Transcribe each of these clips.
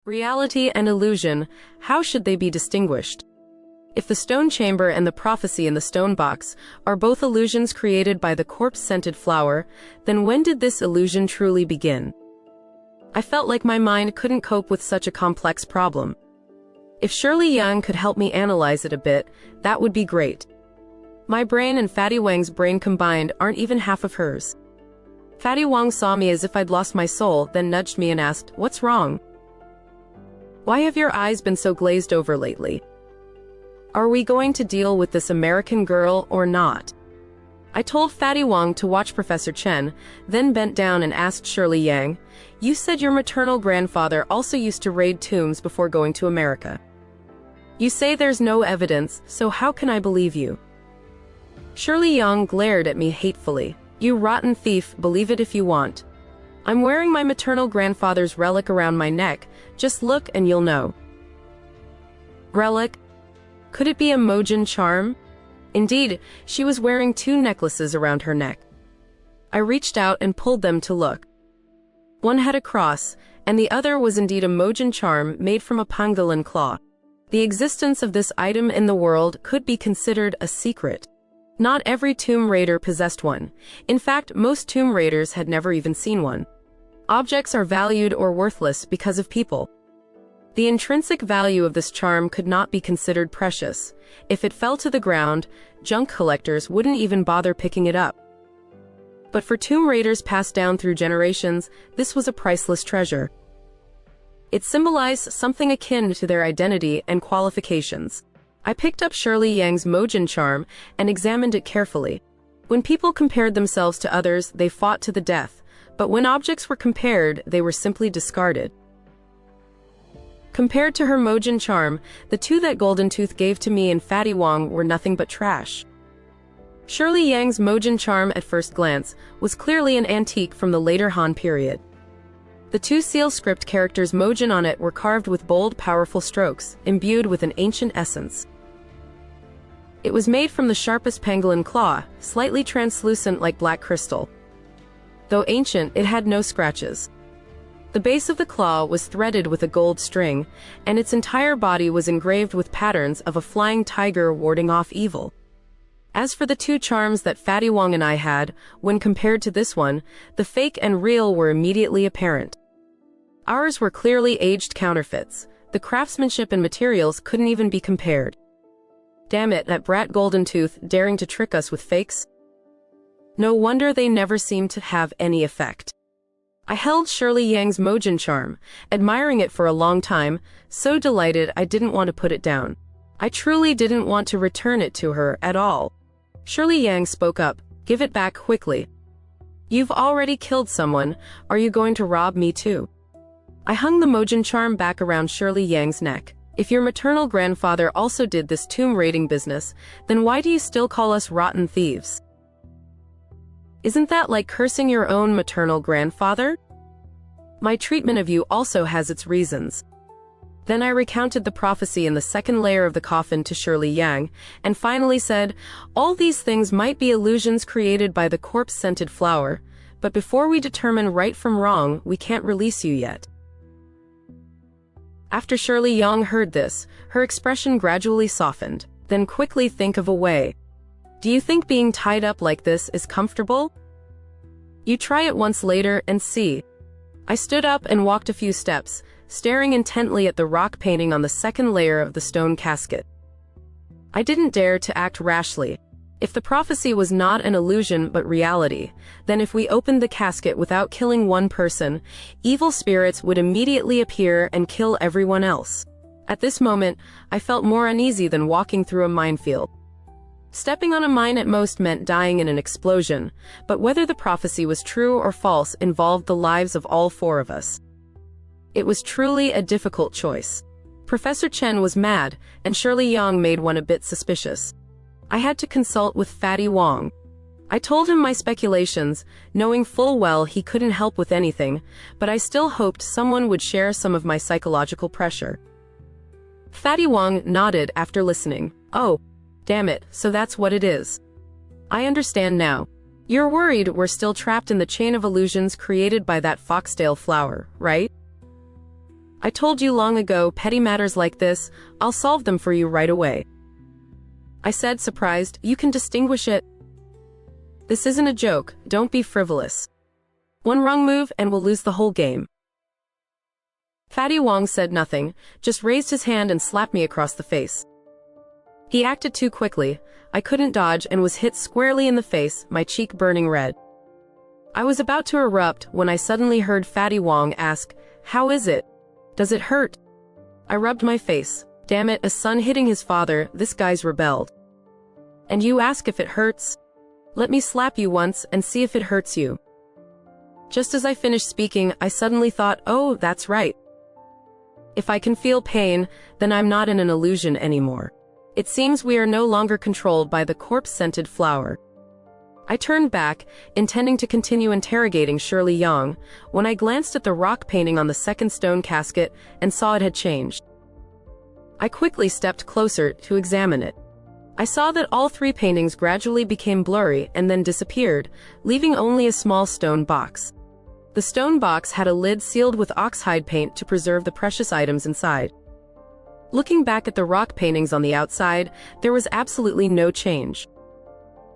Reality and illusion, how should they be distinguished? If the stone chamber and the prophecy in the stone box are both illusions created by the corpse-scented flower, then when did this illusion truly begin? I felt like my mind couldn't cope with such a complex problem. If Shirley Yang could help me analyze it a bit, that would be great. My brain and Fatty Wang's brain combined aren't even half of hers. Fatty Wang saw me as if I'd lost my soul, then nudged me and asked, "What's wrong? Why have your eyes been so glazed over lately? Are we going to deal with this American girl or not?" I told Fatty Wang to watch Professor Chen, then bent down and asked Shirley Yang, "You said your maternal grandfather also used to raid tombs before going to America. You say there's no evidence, so how can I believe you?" Shirley Yang glared at me hatefully. "You rotten thief, believe it if you want. I'm wearing my maternal grandfather's relic around my neck, just look and you'll know." Relic? Could it be a Mojin charm? Indeed, she was wearing 2 necklaces around her neck. I reached out and pulled them to look. One had a cross, and the other was indeed a Mojin charm made from a pangolin claw. The existence of this item in the world could be considered a secret. Not every tomb raider possessed one. In fact, most tomb raiders had never even seen one. Objects are valued or worthless because of people. The intrinsic value of this charm could not be considered precious. If it fell to the ground, junk collectors wouldn't even bother picking it up. But for tomb raiders passed down through generations, this was a priceless treasure. It symbolized something akin to their identity and qualifications. I picked up Shirley Yang's Mojin charm and examined it carefully. When people compared themselves to others, they fought to the death, but when objects were compared, they were simply discarded. Compared to her Mojin charm, the 2 that Golden Tooth gave to me and Fatty Wang were nothing but trash. Shirley Yang's Mojin charm at first glance was clearly an antique from the later Han period. The 2 seal script characters Mojin on it were carved with bold, powerful strokes, imbued with an ancient essence. It was made from the sharpest pangolin claw, slightly translucent like black crystal. Though ancient, it had no scratches. The base of the claw was threaded with a gold string, and its entire body was engraved with patterns of a flying tiger warding off evil. As for the 2 charms that Fatty Wang and I had, when compared to this one, the fake and real were immediately apparent. Ours were clearly aged counterfeits. The craftsmanship and materials couldn't even be compared. Damn it, that brat Golden Tooth daring to trick us with fakes. No wonder they never seemed to have any effect. I held Shirley Yang's Mojin charm, admiring it for a long time, so delighted I didn't want to put it down. I truly didn't want to return it to her at all. Shirley Yang spoke up, "Give it back quickly. You've already killed someone, are you going to rob me too?" I hung the Mojin charm back around Shirley Yang's neck. "If your maternal grandfather also did this tomb raiding business, then why do you still call us rotten thieves? Isn't that like cursing your own maternal grandfather? My treatment of you also has its reasons." Then I recounted the prophecy in the second layer of the coffin to Shirley Yang, and finally said, "All these things might be illusions created by the corpse-scented flower, but before we determine right from wrong, we can't release you yet." After Shirley Yang heard this, her expression gradually softened. "Then quickly think of a way. Do you think being tied up like this is comfortable? You try it once later and see." I stood up and walked a few steps, staring intently at the rock painting on the second layer of the stone casket. I didn't dare to act rashly. If the prophecy was not an illusion but reality, then if we opened the casket without killing one person, evil spirits would immediately appear and kill everyone else. At this moment, I felt more uneasy than walking through a minefield. Stepping on a mine at most meant dying in an explosion, but whether the prophecy was true or false involved the lives of all 4 of us. It was truly a difficult choice. Professor Chen was mad, and Shirley Yang made one a bit suspicious. I had to consult with Fatty Wang. I told him my speculations, knowing full well he couldn't help with anything, but I still hoped someone would share some of my psychological pressure. Fatty Wang nodded after listening. "Oh, damn it, so that's what it is. I understand now. You're worried we're still trapped in the chain of illusions created by that foxtail flower, right?" I told you long ago, petty matters like this, I'll solve them for you right away. I said, surprised. You can distinguish it. This isn't a joke, don't be frivolous. One wrong move and we'll lose the whole game. Fatty Wang said nothing, just raised his hand and slapped me across the face. He acted too quickly. I couldn't dodge and was hit squarely in the face, my cheek burning red. I was about to erupt when I suddenly heard Fatty Wang ask, "How is it? Does it hurt?" I rubbed my face. Damn it, a son hitting his father, this guy's rebelled. And you ask if it hurts? Let me slap you once and see if it hurts you. Just as I finished speaking, I suddenly thought, oh, that's right. If I can feel pain, then I'm not in an illusion anymore. It seems we are no longer controlled by the corpse-scented flower. I turned back, intending to continue interrogating Shirley Yang, when I glanced at the rock painting on the second stone casket and saw it had changed. I quickly stepped closer to examine it. I saw that all three paintings gradually became blurry and then disappeared, leaving only a small stone box. The stone box had a lid sealed with oxhide paint to preserve the precious items inside. Looking back at the rock paintings on the outside, there was absolutely no change.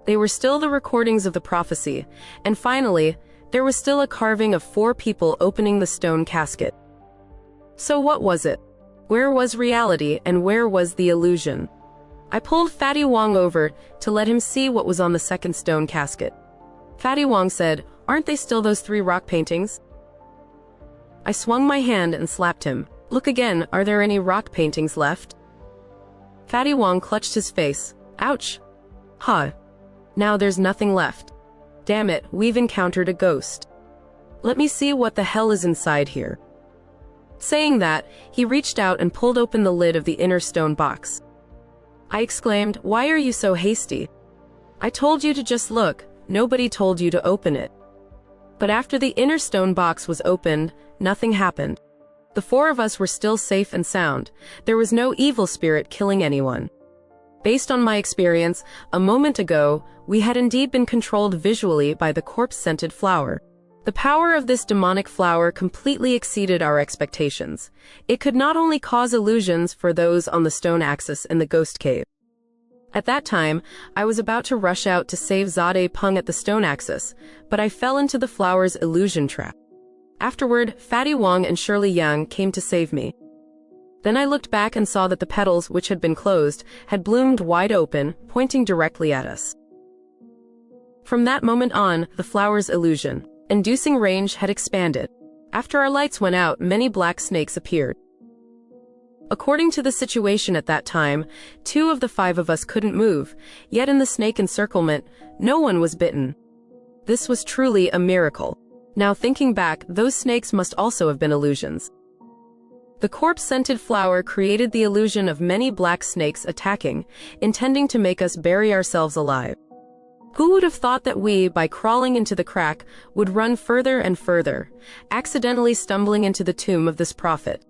They were still the recordings of the prophecy, and finally, there was still a carving of 4 people opening the stone casket. So what was it? Where was reality and where was the illusion? I pulled Fatty Wang over to let him see what was on the second stone casket. Fatty Wang said, "Aren't they still those 3 rock paintings?" I swung my hand and slapped him. "Look again, are there any rock paintings left?" Fatty Wang clutched his face. Ouch. Huh. Now there's nothing left. Damn it, we've encountered a ghost. Let me see what the hell is inside here. Saying that, he reached out and pulled open the lid of the inner stone box. I exclaimed, "Why are you so hasty? I told you to just look, nobody told you to open it." But after the inner stone box was opened, nothing happened. The 4 of us were still safe and sound. There was no evil spirit killing anyone. Based on my experience, a moment ago, we had indeed been controlled visually by the corpse-scented flower. The power of this demonic flower completely exceeded our expectations. It could not only cause illusions for those on the stone axis in the ghost cave. At that time, I was about to rush out to save Zade Peng at the stone axis, but I fell into the flower's illusion trap. Afterward, Fatty Wang and Shirley Yang came to save me. Then I looked back and saw that the petals, which had been closed, had bloomed wide open, pointing directly at us. From that moment on, the flower's illusion-inducing range had expanded. After our lights went out, many black snakes appeared. According to the situation at that time, 2 of the 5 of us couldn't move, yet in the snake encirclement, no one was bitten. This was truly a miracle. Now thinking back, those snakes must also have been illusions. The corpse-scented flower created the illusion of many black snakes attacking, intending to make us bury ourselves alive. Who would have thought that we, by crawling into the crack, would run further and further, accidentally stumbling into the tomb of this prophet?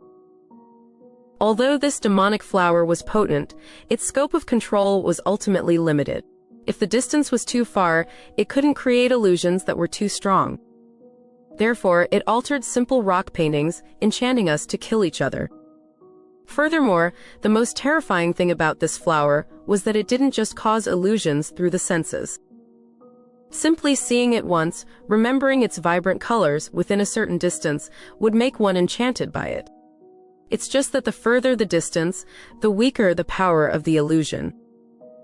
Although this demonic flower was potent, its scope of control was ultimately limited. If the distance was too far, it couldn't create illusions that were too strong. Therefore, it altered simple rock paintings, enchanting us to kill each other. Furthermore, the most terrifying thing about this flower was that it didn't just cause illusions through the senses. Simply seeing it once, remembering its vibrant colors within a certain distance, would make one enchanted by it. It's just that the further the distance, the weaker the power of the illusion.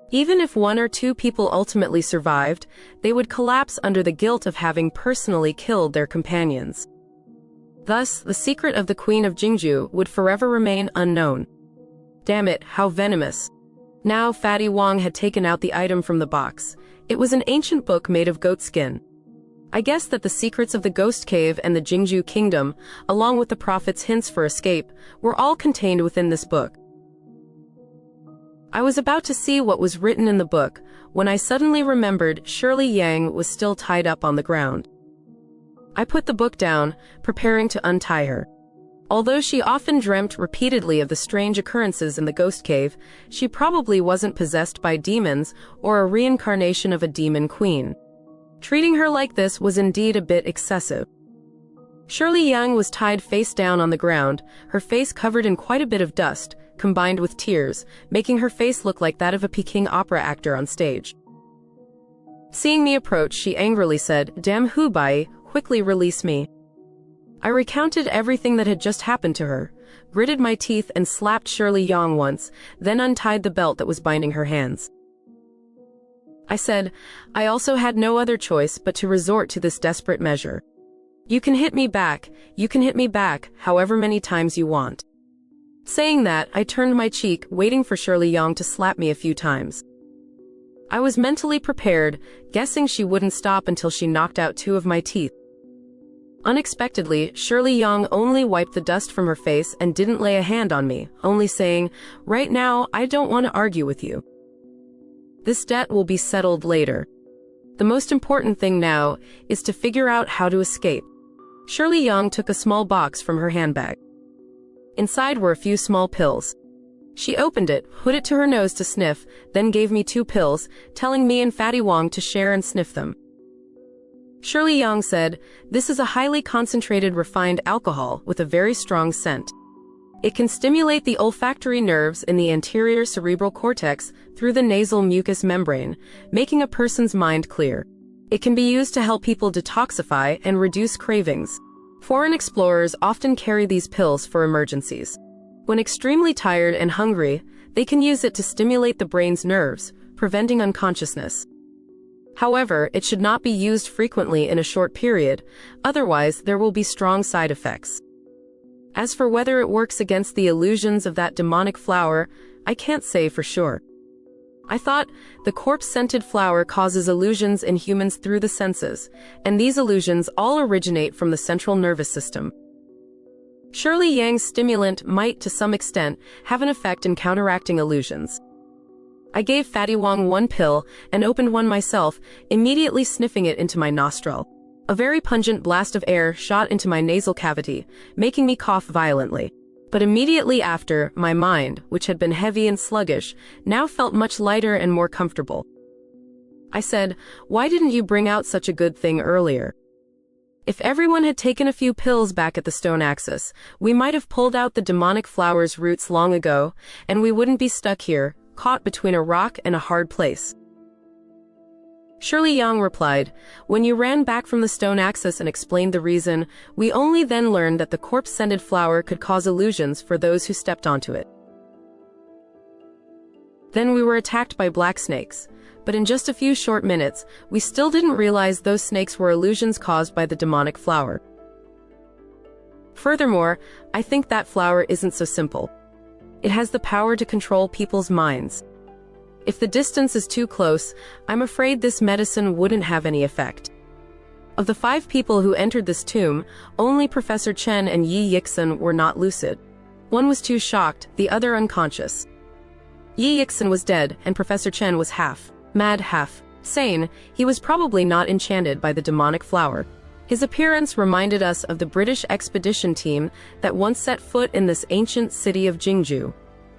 Even if 1 or 2 people ultimately survived, they would collapse under the guilt of having personally killed their companions. Thus, the secret of the Queen of Jingju would forever remain unknown. Damn it, how venomous. Now Fatty Wang had taken out the item from the box. It was an ancient book made of goat skin. I guessed that the secrets of the ghost cave and the Jingju kingdom, along with the prophet's hints for escape, were all contained within this book. I was about to see what was written in the book, when I suddenly remembered Shirley Yang was still tied up on the ground. I put the book down, preparing to untie her. Although she often dreamt repeatedly of the strange occurrences in the ghost cave, she probably wasn't possessed by demons or a reincarnation of a demon queen. Treating her like this was indeed a bit excessive. Shirley Yang was tied face down on the ground, her face covered in quite a bit of dust, combined with tears, making her face look like that of a Peking opera actor on stage. Seeing me approach, she angrily said, "Damn Hu Bayi, quickly release me." I recounted everything that had just happened to her, gritted my teeth and slapped Shirley Yang once, then untied the belt that was binding her hands. I said, I also had no other choice but to resort to this desperate measure. You can hit me back, however many times you want. Saying that, I turned my cheek, waiting for Shirley Yang to slap me a few times. I was mentally prepared, guessing she wouldn't stop until she knocked out 2 of my teeth. Unexpectedly, Shirley Yang only wiped the dust from her face and didn't lay a hand on me, only saying, "Right now, I don't want to argue with you. This debt will be settled later. The most important thing now is to figure out how to escape." Shirley Yang took a small box from her handbag. Inside were a few small pills. She opened it, put it to her nose to sniff, then gave me 2 pills, telling me and Fatty Wang to share and sniff them. Shirley Yang said, "This is a highly concentrated refined alcohol with a very strong scent. It can stimulate the olfactory nerves in the anterior cerebral cortex through the nasal mucous membrane, making a person's mind clear. It can be used to help people detoxify and reduce cravings. Foreign explorers often carry these pills for emergencies. When extremely tired and hungry, they can use it to stimulate the brain's nerves, preventing unconsciousness. However, it should not be used frequently in a short period, otherwise there will be strong side effects. As for whether it works against the illusions of that demonic flower, I can't say for sure. I thought, the corpse-scented flower causes illusions in humans through the senses, and these illusions all originate from the central nervous system. Shirley Yang's stimulant might, to some extent, have an effect in counteracting illusions. I gave Fatty Wang 1 pill and opened one myself, immediately sniffing it into my nostril. A very pungent blast of air shot into my nasal cavity, making me cough violently. But immediately after, my mind, which had been heavy and sluggish, now felt much lighter and more comfortable. I said, "Why didn't you bring out such a good thing earlier? If everyone had taken a few pills back at the stone axis, we might have pulled out the demonic flower's roots long ago, and we wouldn't be stuck here, caught between a rock and a hard place." Shirley Yang replied, "When you ran back from the stone axis and explained the reason, we only then learned that the corpse-scented flower could cause illusions for those who stepped onto it. Then we were attacked by black snakes, but in just a few short minutes, we still didn't realize those snakes were illusions caused by the demonic flower. Furthermore, I think that flower isn't so simple. It has the power to control people's minds. If the distance is too close, I'm afraid this medicine wouldn't have any effect." Of the 5 people who entered this tomb, only Professor Chen and Yi Yixin were not lucid. One was too shocked, the other unconscious. Yi Yixin was dead, and Professor Chen was half mad, half sane. He was probably not enchanted by the demonic flower. His appearance reminded us of the British expedition team that once set foot in this ancient city of Jingju.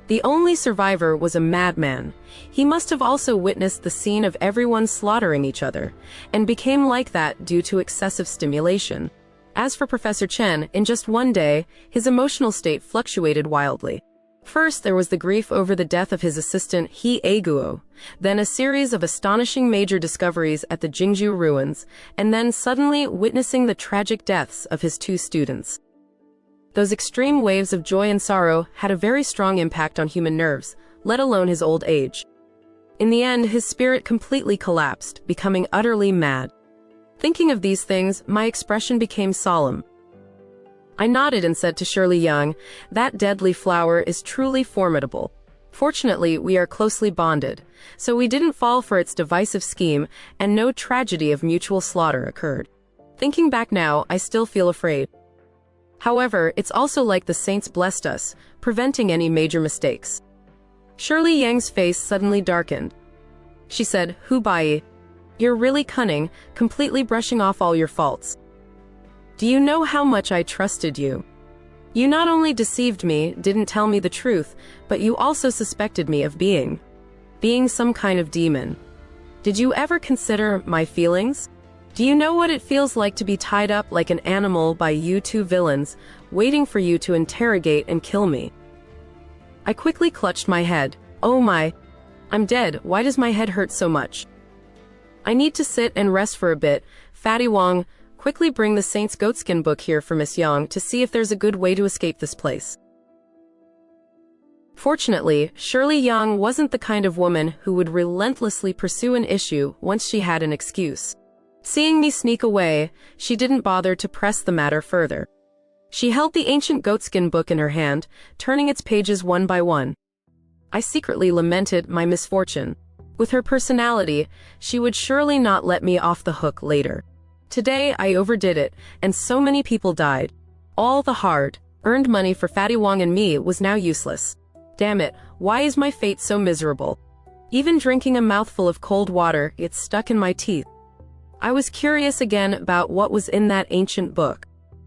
The only survivor was a madman. He must have also witnessed the scene of everyone slaughtering each other, and became like that due to excessive stimulation. As for Professor Chen, in just one day, his emotional state fluctuated wildly. First, there was the grief over the death of his assistant He Aguo, then a series of astonishing major discoveries at the Jingju ruins, and then suddenly witnessing the tragic deaths of his 2 students. Those extreme waves of joy and sorrow had a very strong impact on human nerves, let alone his old age. In the end, his spirit completely collapsed, becoming utterly mad. Thinking of these things, my expression became solemn. I nodded and said to Shirley Yang, "That deadly flower is truly formidable. Fortunately, we are closely bonded, so we didn't fall for its divisive scheme, and no tragedy of mutual slaughter occurred. Thinking back now, I still feel afraid. However, it's also like the saints blessed us, preventing any major mistakes." Shirley Yang's face suddenly darkened. She said, "Hu Bayi, you're really cunning, completely brushing off all your faults. Do you know how much I trusted you? You not only deceived me, didn't tell me the truth, but you also suspected me of being some kind of demon. Did you ever consider my feelings? Do you know what it feels like to be tied up like an animal by you two villains, waiting for you to interrogate and kill me? I quickly clutched my head. Oh my. I'm dead. Why does my head hurt so much? I need to sit and rest for a bit. Fatty Wang, quickly bring the Saint's goatskin book here for Miss Yang to see if there's a good way to escape this place. Fortunately, Shirley Yang wasn't the kind of woman who would relentlessly pursue an issue once she had an excuse. Seeing me sneak away, she didn't bother to press the matter further. She held the ancient goatskin book in her hand, turning its pages one by one. I secretly lamented my misfortune. With her personality, she would surely not let me off the hook later. Today, I overdid it, and so many people died. All the hard-earned money for Fatty Wang and me was now useless. Damn it, why is my fate so miserable? Even drinking a mouthful of cold water, it stuck in my teeth. I was curious again about what was in that ancient book.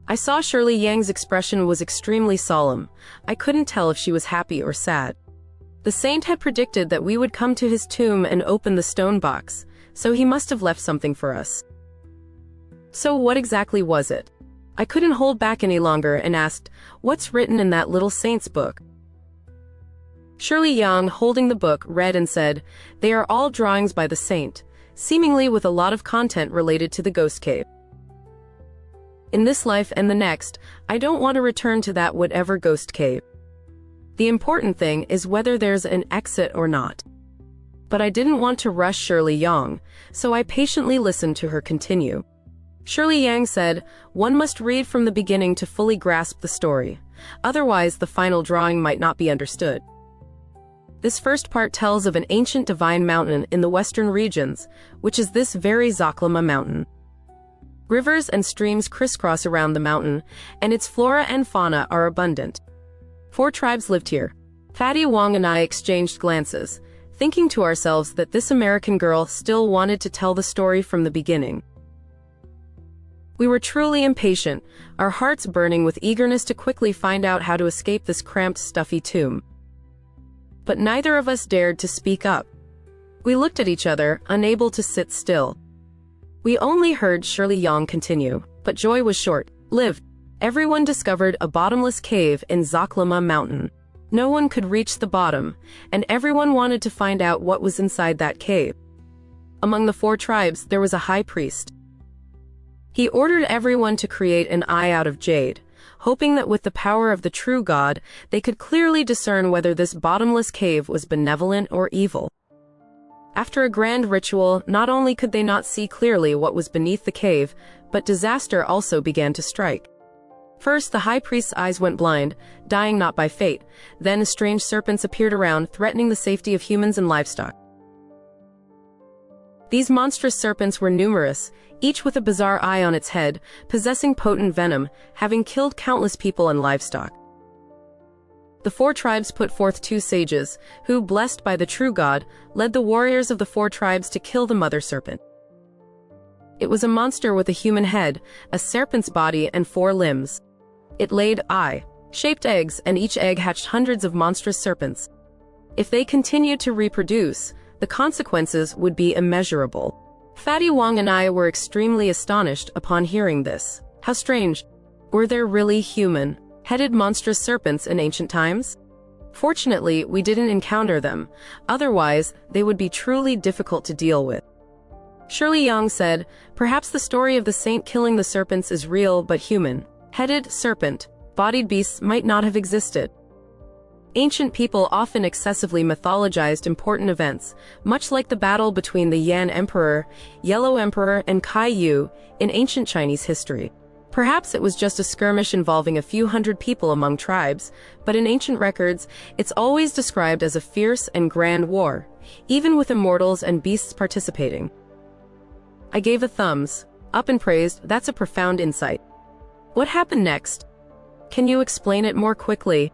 I saw Shirley Yang's expression was extremely solemn. I couldn't tell if she was happy or sad. The saint had predicted that we would come to his tomb and open the stone box, so he must have left something for us. So what exactly was it? I couldn't hold back any longer and asked, "What's written in that little saint's book?" Shirley Yang, holding the book, read and said, "They are all drawings by the saint, seemingly with a lot of content related to the ghost cave. In this life and the next, I don't want to return to that whatever ghost cave. The important thing is whether there's an exit or not." But I didn't want to rush Shirley Yang, so I patiently listened to her continue. Shirley Yang said, "One must read from the beginning to fully grasp the story. Otherwise, the final drawing might not be understood. This first part tells of an ancient divine mountain in the western regions, which is this very Zaklama mountain. Rivers and streams crisscross around the mountain, and its flora and fauna are abundant. 4 tribes lived here." Fatty Wang and I exchanged glances, thinking to ourselves that this American girl still wanted to tell the story from the beginning. We were truly impatient, our hearts burning with eagerness to quickly find out how to escape this cramped, stuffy tomb. But neither of us dared to speak up. We looked at each other, unable to sit still. We only heard Shirley Yang continue, but joy was short-lived. Everyone discovered a bottomless cave in Zaklama Mountain. No one could reach the bottom, and everyone wanted to find out what was inside that cave. Among the 4 tribes, there was a high priest. He ordered everyone to create an eye out of jade, hoping that with the power of the true God, they could clearly discern whether this bottomless cave was benevolent or evil. After a grand ritual, not only could they not see clearly what was beneath the cave, but disaster also began to strike. First, the high priest's eyes went blind, dying not by fate. Then strange serpents appeared around, threatening the safety of humans and livestock. These monstrous serpents were numerous, each with a bizarre eye on its head, possessing potent venom, having killed countless people and livestock. The 4 tribes put forth 2 sages, who, blessed by the true God, led the warriors of the 4 tribes to kill the mother serpent. It was a monster with a human head, a serpent's body, and 4 limbs. It laid eye-shaped eggs, and each egg hatched hundreds of monstrous serpents. If they continued to reproduce, the consequences would be immeasurable. Fatty Wang and I were extremely astonished upon hearing this. How strange! Were there really human-headed monstrous serpents in ancient times? Fortunately, we didn't encounter them, otherwise they would be truly difficult to deal with. Shirley Yang said, "Perhaps the story of the saint killing the serpents is real, but human-headed, serpent-bodied beasts might not have existed." Ancient people often excessively mythologized important events, much like the battle between the Yan Emperor, Yellow Emperor, and Kai Yu in ancient Chinese history. Perhaps it was just a skirmish involving a few hundred people among tribes, but in ancient records, it's always described as a fierce and grand war, even with immortals and beasts participating. I gave a thumbs up and praised, "That's a profound insight." What happened next? Can you explain it more quickly?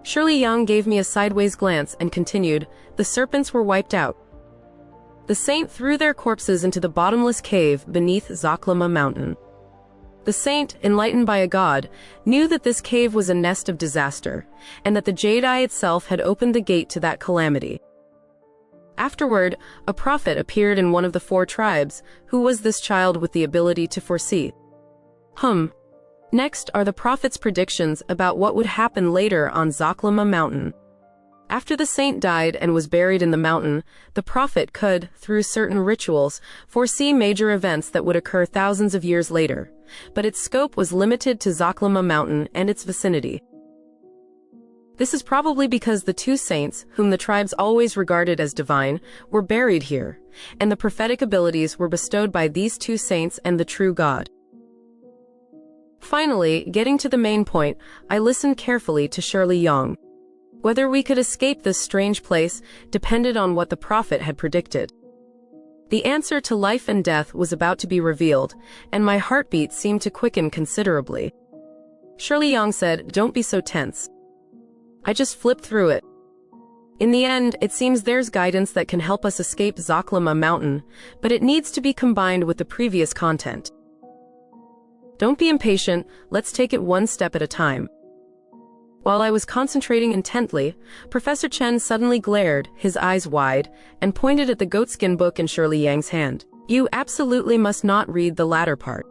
Shirley Yang gave me a sideways glance and continued, "The serpents were wiped out. The saint threw their corpses into the bottomless cave beneath Zaklama Mountain. The saint, enlightened by a god, knew that this cave was a nest of disaster, and that the jade eye itself had opened the gate to that calamity. Afterward, a prophet appeared in one of the 4 tribes. Who was this child with the ability to foresee? Next are the prophet's predictions about what would happen later on Zaklama mountain. After the saint died and was buried in the mountain, the prophet could, through certain rituals, foresee major events that would occur thousands of years later, but its scope was limited to Zaklama mountain and its vicinity. This is probably because the 2 saints, whom the tribes always regarded as divine, were buried here, and the prophetic abilities were bestowed by these 2 saints and the true God. Finally, getting to the main point, I listened carefully to Shirley Yang. Whether we could escape this strange place depended on what the prophet had predicted. The answer to life and death was about to be revealed, and my heartbeat seemed to quicken considerably. Shirley Yang said, "Don't be so tense. I just flipped through it. In the end, it seems there's guidance that can help us escape Zaklama mountain, but it needs to be combined with the previous content. Don't be impatient, let's take it one step at a time." While I was concentrating intently, Professor Chen suddenly glared, his eyes wide, and pointed at the goatskin book in Shirley Yang's hand. "You absolutely must not read the latter part.